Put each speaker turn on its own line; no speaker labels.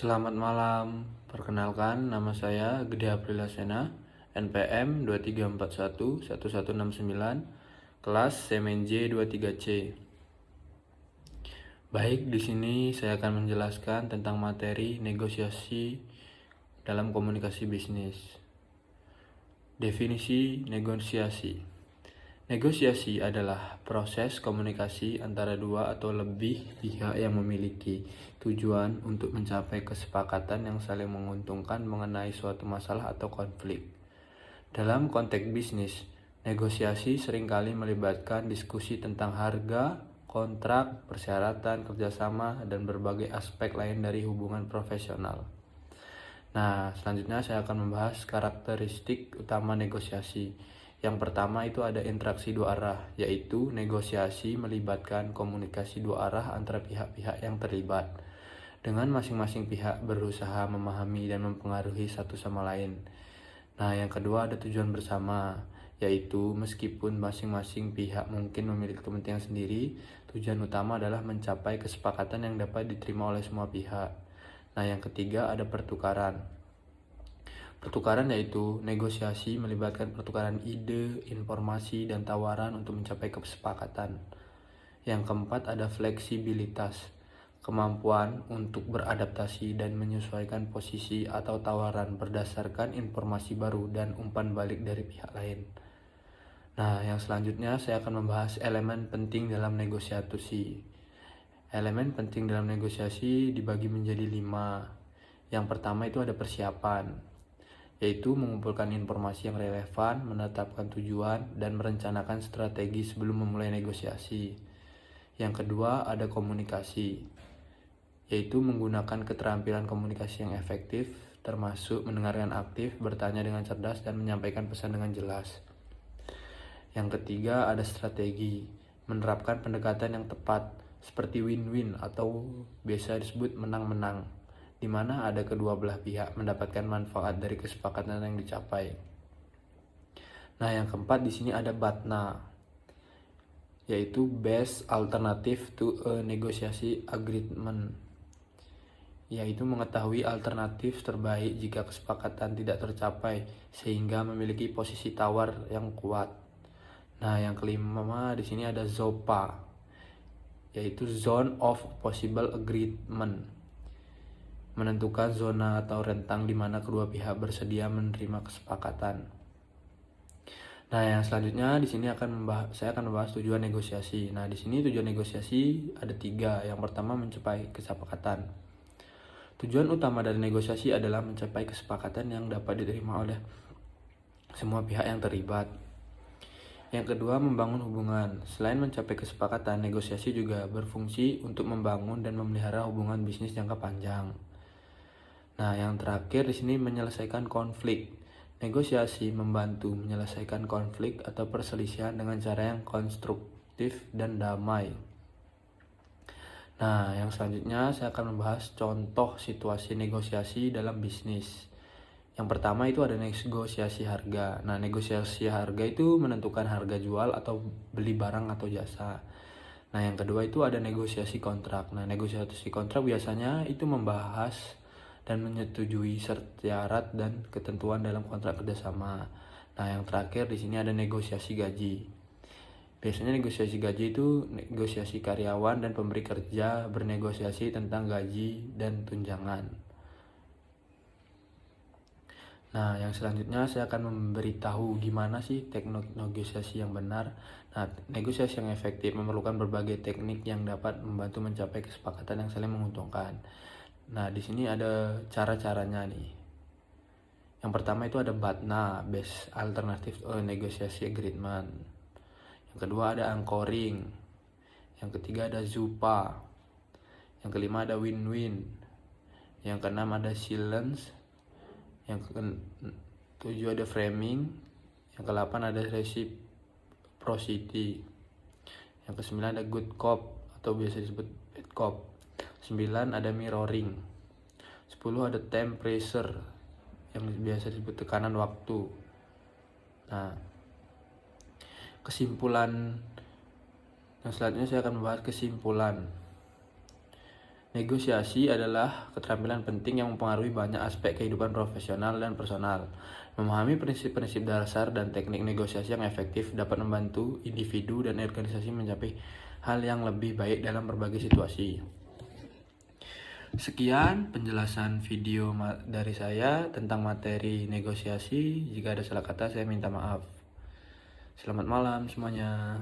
Selamat malam, perkenalkan nama saya Gede Aprila Sena, NPM 23411169, kelas CMNJ 23C. Baik, di sini saya akan menjelaskan tentang materi negosiasi dalam komunikasi bisnis. Definisi negosiasi. Negosiasi adalah proses komunikasi antara dua atau lebih pihak yang memiliki tujuan untuk mencapai kesepakatan yang saling menguntungkan mengenai suatu masalah atau konflik. Dalam konteks bisnis, negosiasi seringkali melibatkan diskusi tentang harga, kontrak, persyaratan, kerjasama, dan berbagai aspek lain dari hubungan profesional. Nah, selanjutnya saya akan membahas karakteristik utama negosiasi. Yang pertama itu ada interaksi dua arah, yaitu negosiasi melibatkan komunikasi dua arah antara pihak-pihak yang terlibat, dengan masing-masing pihak berusaha memahami dan mempengaruhi satu sama lain. Nah, yang kedua ada tujuan bersama, yaitu meskipun masing-masing pihak mungkin memiliki kepentingan sendiri, tujuan utama adalah mencapai kesepakatan yang dapat diterima oleh semua pihak. Nah, yang ketiga ada pertukaran. Pertukaran yaitu negosiasi melibatkan pertukaran ide, informasi, dan tawaran untuk mencapai kesepakatan. Yang keempat ada fleksibilitas, kemampuan untuk beradaptasi dan menyesuaikan posisi atau tawaran berdasarkan informasi baru dan umpan balik dari pihak lain. Nah, yang selanjutnya saya akan membahas elemen penting dalam negosiasi. Elemen penting dalam negosiasi dibagi menjadi 5. Yang pertama itu ada persiapan, yaitu mengumpulkan informasi yang relevan, menetapkan tujuan, dan merencanakan strategi sebelum memulai negosiasi. Yang kedua ada komunikasi, yaitu menggunakan keterampilan komunikasi yang efektif, termasuk mendengarkan aktif, bertanya dengan cerdas, dan menyampaikan pesan dengan jelas. Yang ketiga ada strategi, menerapkan pendekatan yang tepat, seperti win-win atau biasa disebut menang-menang, di mana ada kedua belah pihak mendapatkan manfaat dari kesepakatan yang dicapai. Nah, yang keempat di sini ada BATNA, yaitu Best Alternative to a Negotiation Agreement, yaitu mengetahui alternatif terbaik jika kesepakatan tidak tercapai sehingga memiliki posisi tawar yang kuat. Nah, yang kelima di sini ada ZOPA, yaitu Zone of Possible Agreement, menentukan zona atau rentang di mana kedua pihak bersedia menerima kesepakatan. Nah, yang selanjutnya di sini saya akan membahas tujuan negosiasi. Nah, di sini tujuan negosiasi ada 3. Yang pertama mencapai kesepakatan. Tujuan utama dari negosiasi adalah mencapai kesepakatan yang dapat diterima oleh semua pihak yang terlibat. Yang kedua, membangun hubungan. Selain mencapai kesepakatan, negosiasi juga berfungsi untuk membangun dan memelihara hubungan bisnis jangka panjang. Nah, yang terakhir di sini menyelesaikan konflik. Negosiasi membantu menyelesaikan konflik atau perselisihan dengan cara yang konstruktif dan damai. Nah, yang selanjutnya saya akan membahas contoh situasi negosiasi dalam bisnis. Yang pertama itu ada negosiasi harga. Nah, negosiasi harga itu menentukan harga jual atau beli barang atau jasa. Nah, yang kedua itu ada negosiasi kontrak. Nah, negosiasi kontrak biasanya itu membahas dan menyetujui syarat dan ketentuan dalam kontrak kerjasama. Nah, yang terakhir di sini ada negosiasi gaji. Biasanya negosiasi gaji itu negosiasi karyawan dan pemberi kerja bernegosiasi tentang gaji dan tunjangan. Nah, yang selanjutnya saya akan memberitahu gimana sih teknik negosiasi yang benar. Nah, negosiasi yang efektif memerlukan berbagai teknik yang dapat membantu mencapai kesepakatan yang saling menguntungkan. Nah, di sini ada cara-caranya nih. Yang pertama itu ada BATNA, Best Alternative Negotiation Agreement. Yang kedua ada anchoring. Yang ketiga ada ZUPA. Yang kelima ada win-win. Yang keenam ada silence. Yang ketujuh ada framing. Yang ke-8 ada reciprocity. Yang ke-9 ada good cop atau biasa disebut bad cop. 9 ada mirroring. 10 ada time pressure yang biasa disebut tekanan waktu. Nah, kesimpulan yang selanjutnya saya akan membahas kesimpulan. Negosiasi adalah keterampilan penting yang mempengaruhi banyak aspek kehidupan profesional dan personal. Memahami prinsip-prinsip dasar dan teknik negosiasi yang efektif dapat membantu individu dan organisasi mencapai hal yang lebih baik dalam berbagai situasi. Sekian penjelasan video dari saya tentang materi negosiasi. Jika ada salah kata, saya minta maaf. Selamat malam semuanya.